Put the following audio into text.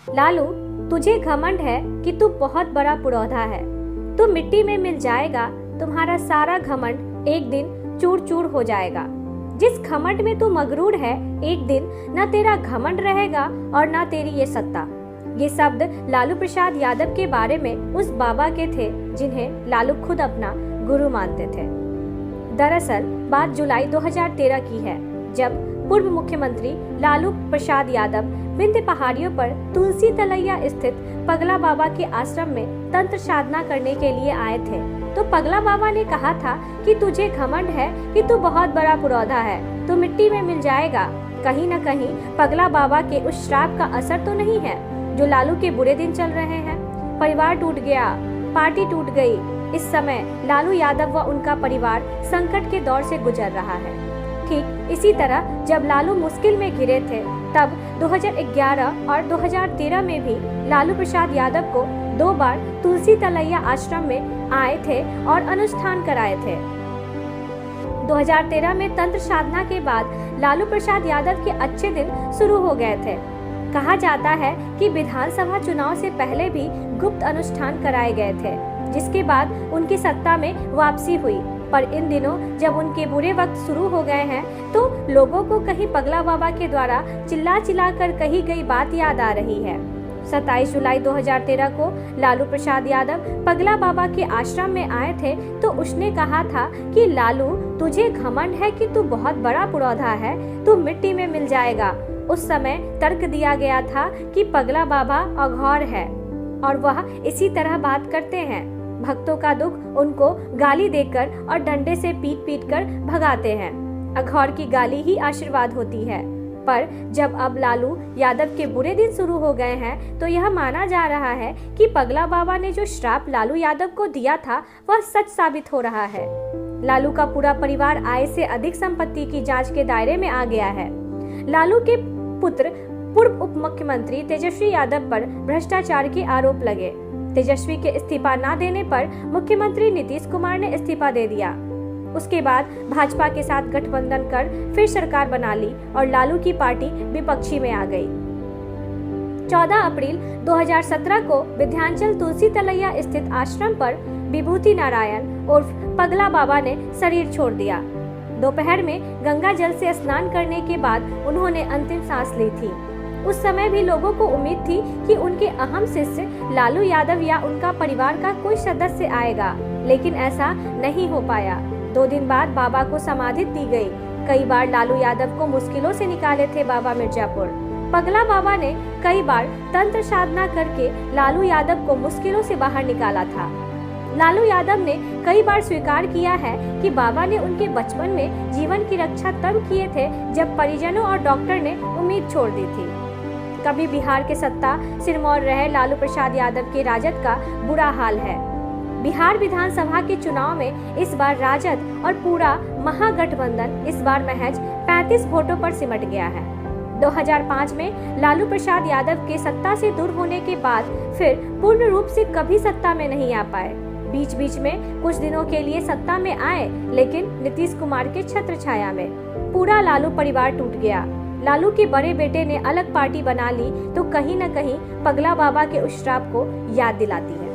लालू, तुझे घमंड है कि तू बहुत बड़ा पुरौधा है। तू मिट्टी में मिल जाएगा, तुम्हारा सारा घमंड एक दिन चूर चूर हो जाएगा। जिस घमंड में तू मगरूर है, एक दिन न तेरा घमंड रहेगा और न तेरी ये सत्ता। ये शब्द लालू प्रसाद यादव के बारे में उस बाबा के थे जिन्हें लालू खुद अपना गुरु मानते थे। दरअसल बात जुलाई 2013 की है, जब पूर्व मुख्यमंत्री लालू प्रसाद यादव विंध्य पहाड़ियों पर तुलसी तलैया स्थित पगला बाबा के आश्रम में तंत्र साधना करने के लिए आए थे। तो पगला बाबा ने कहा था कि तुझे घमंड है कि तू बहुत बड़ा पुरौधा है, तू मिट्टी में मिल जाएगा। कहीं न कहीं पगला बाबा के उस श्राप का असर तो नहीं है जो लालू के बुरे दिन चल रहे हैं। परिवार टूट गया, पार्टी टूट गई। इस समय लालू यादव व उनका परिवार संकट के दौर से गुजर रहा है। ठीक इसी तरह जब लालू मुश्किल में घिरे थे, तब 2011 और 2013 में भी लालू प्रसाद यादव को 2 बार तुलसी तलैया आश्रम में आए थे और अनुष्ठान कराए थे। 2013 में तंत्र साधना के बाद लालू प्रसाद यादव के अच्छे दिन शुरू हो गए थे। कहा जाता है कि विधानसभा चुनाव से पहले भी गुप्त अनुष्ठान कराए गए थे, जिसके बाद उनकी सत्ता में वापसी हुई। पर इन दिनों जब उनके बुरे वक्त शुरू हो गए हैं, तो लोगों को कहीं पगला बाबा के द्वारा चिल्ला चिल्ला कर कही गई बात याद आ रही है। 27 जुलाई 2013 को लालू प्रसाद यादव पगला बाबा के आश्रम में आए थे, तो उसने कहा था कि लालू, तुझे घमंड है कि तू बहुत बड़ा पुरौधा है, तू मिट्टी में मिल जाएगा। उस समय तर्क दिया गया था कि पगला बाबा अघोर है और वह इसी तरह बात करते हैं। भक्तों का दुख उनको गाली देकर और डंडे से पीट पीट कर भगाते हैं। अघोर की गाली ही आशीर्वाद होती है। पर जब अब लालू यादव के बुरे दिन शुरू हो गए हैं, तो यह माना जा रहा है कि पगला बाबा ने जो श्राप लालू यादव को दिया था, वह सच साबित हो रहा है। लालू का पूरा परिवार आय से अधिक संपत्ति की जांच के दायरे में आ गया है। लालू के पुत्र पूर्व उप मुख्यमंत्री तेजस्वी यादव पर भ्रष्टाचार के आरोप लगे। तेजस्वी के इस्तीफा न देने पर मुख्यमंत्री नीतीश कुमार ने इस्तीफा दे दिया। उसके बाद भाजपा के साथ गठबंधन कर फिर सरकार बना ली और लालू की पार्टी विपक्षी में आ गई। 14 अप्रैल 2017 को विंध्याचल तुलसी तलैया स्थित आश्रम पर विभूति नारायण उर्फ पगला बाबा ने शरीर छोड़ दिया। दोपहर में गंगा जल से स्नान करने के बाद उन्होंने अंतिम सांस ली थी। उस समय भी लोगों को उम्मीद थी कि उनके अहम शिष्य लालू यादव या उनका परिवार का कोई सदस्य आएगा, लेकिन ऐसा नहीं हो पाया। 2 दिन बाद बाबा को समाधि दी गई। कई बार लालू यादव को मुश्किलों से निकाले थे बाबा मिर्जापुर। पगला बाबा ने कई बार तंत्र साधना करके लालू यादव को मुश्किलों से बाहर निकाला था। लालू यादव ने कई बार स्वीकार किया है कि बाबा ने उनके बचपन में जीवन की रक्षा तब किए थे जब परिजनों और डॉक्टर ने उम्मीद छोड़ दी थी। कभी बिहार के सत्ता सिरमौर रहे लालू प्रसाद यादव के राजद का बुरा हाल है। बिहार विधानसभा के चुनाव में इस बार राजद और पूरा महागठबंधन इस बार महज 35 वोटों पर सिमट गया है। 2005 में लालू प्रसाद यादव के सत्ता से दूर होने के बाद फिर पूर्ण रूप से कभी सत्ता में नहीं आ पाए। बीच बीच में कुछ दिनों के लिए सत्ता में आए, लेकिन नीतीश कुमार के छत्र छाया में पूरा लालू परिवार टूट गया। लालू के बड़े बेटे ने अलग पार्टी बना ली, तो कहीं न कहीं पगला बाबा के उस श्राप को याद दिलाती है।